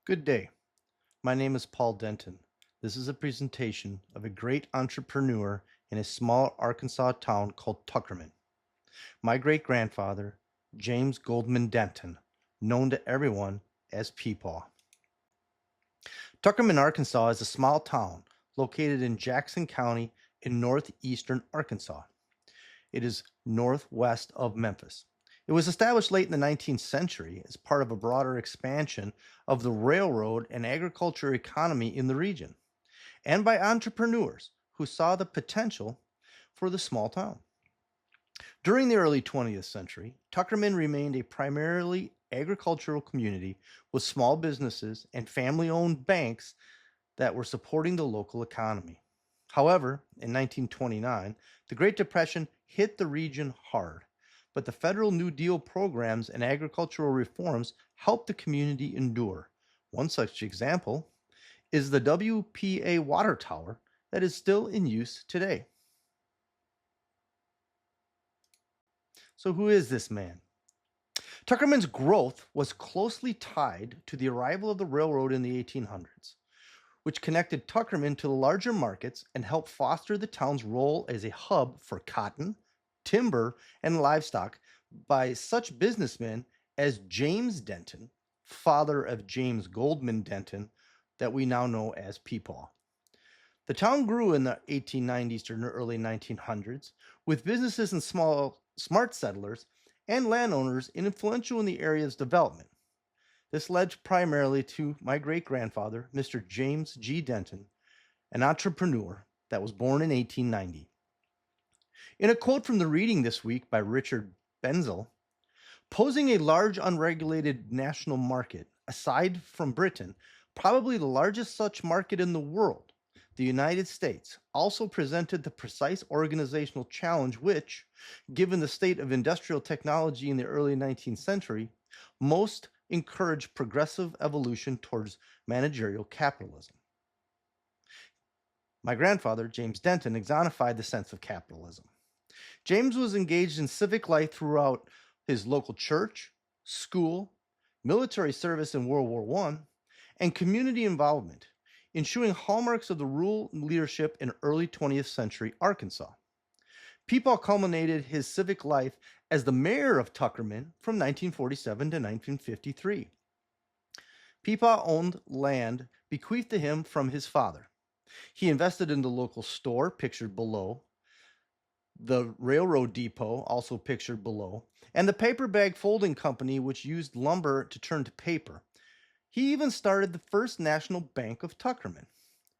Good day. My name is Paul Denton. This is a presentation of a great entrepreneur in a small Arkansas town called Tuckerman. My great grandfather, James Goldman Denton, known to everyone as Peepaw. Tuckerman, Arkansas is a small town located in Jackson County in northeastern Arkansas. It is northwest of Memphis. It was established late in the 19th century as part of a broader expansion of the railroad and agriculture economy in the region, and by entrepreneurs who saw the potential for the small town. During the early 20th century, Tuckerman remained a primarily agricultural community with small businesses and family owned banks that were supporting the local economy. However, in 1929, the Great Depression hit the region hard, but the federal New Deal programs and agricultural reforms helped the community endure. One such example is the WPA water tower that is still in use today. So, who is this man? Tuckerman's growth was closely tied to the arrival of the railroad in the 1800s, which connected Tuckerman to the larger markets and helped foster the town's role as a hub for cotton, timber, and livestock by such businessmen as James Denton, father of James Goldman Denton, that we now know as Peepaw. The town grew in the 1890s to the early 1900s, with businesses and smart settlers and landowners influential in the area's development. This led primarily to my great-grandfather, Mr. James G. Denton, an entrepreneur that was born in 1890. In a quote from the reading this week by Richard Benzel, posing a large unregulated national market, aside from Britain, probably the largest such market in the world, the United States also presented the precise organizational challenge which, given the state of industrial technology in the early 19th century, most encouraged progressive evolution towards managerial capitalism. My grandfather, James Denton, exemplified the sense of capitalism. James was engaged in civic life throughout his local church, school, military service in World War I, and community involvement, ensuring hallmarks of the rural leadership in early 20th century Arkansas. Peepaw culminated his civic life as the mayor of Tuckerman from 1947 to 1953. Peepaw owned land bequeathed to him from his father. He invested in the local store, pictured below, the railroad depot, also pictured below, and the paper bag folding company, which used lumber to turn to paper. He even started the first National Bank of Tuckerman.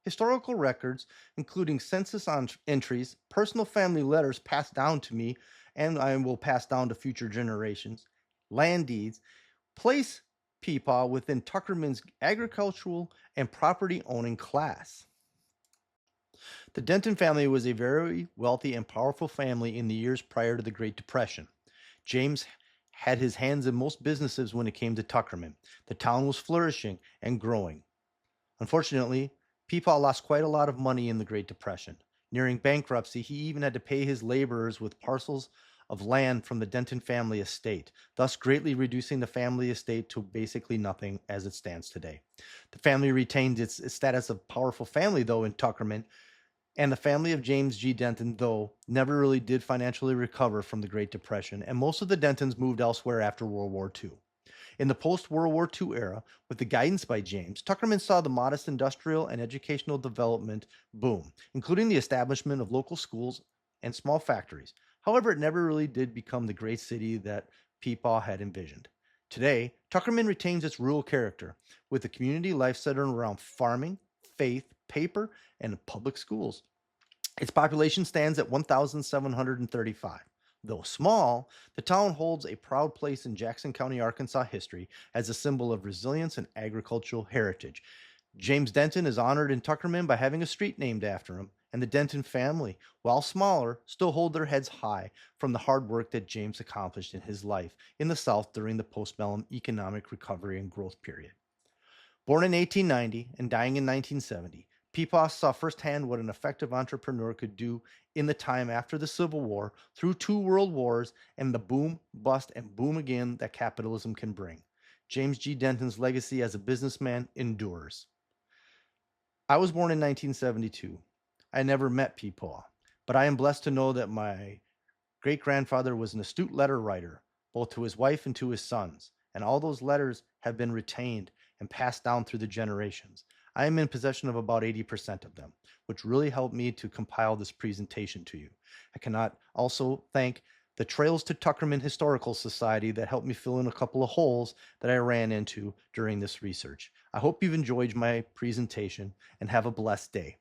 Historical records, including census entries, personal family letters passed down to me, and I will pass down to future generations, land deeds, place Peepaw within Tuckerman's agricultural and property owning class. The Denton family was a very wealthy and powerful family in the years prior to the Great Depression. James had his hands in most businesses when it came to Tuckerman. The town was flourishing and growing. Unfortunately, Peepaw lost quite a lot of money in the Great Depression. Nearing bankruptcy, he even had to pay his laborers with parcels of land from the Denton family estate, thus greatly reducing the family estate to basically nothing as it stands today. The family retained its status of powerful family, though, in Tuckerman, and the family of James G. Denton, though, never really did financially recover from the Great Depression, and most of the Dentons moved elsewhere after World War II. In the post-World War II era, with the guidance by James, Tuckerman saw the modest industrial and educational development boom, including the establishment of local schools and small factories. However, it never really did become the great city that Peepaw had envisioned. Today, Tuckerman retains its rural character, with the community life centered around farming, faith, paper, and public schools. Its population stands at 1,735. Though small, the town holds a proud place in Jackson County, Arkansas history as a symbol of resilience and agricultural heritage. James Denton is honored in Tuckerman by having a street named after him, and the Denton family, while smaller, still hold their heads high from the hard work that James accomplished in his life in the South during the postbellum economic recovery and growth period. Born in 1890 and dying in 1970, Peepaw saw firsthand what an effective entrepreneur could do in the time after the Civil War, through two world wars, and the boom, bust, and boom again that capitalism can bring. James G. Denton's legacy as a businessman endures. I was born in 1972. I never met Peepaw, but I am blessed to know that my great-grandfather was an astute letter writer, both to his wife and to his sons, and all those letters have been retained and passed down through the generations. I am in possession of about 80% of them, which really helped me to compile this presentation to you. I cannot also thank the Trails to Tuckerman Historical Society that helped me fill in a couple of holes that I ran into during this research. I hope you've enjoyed my presentation and have a blessed day.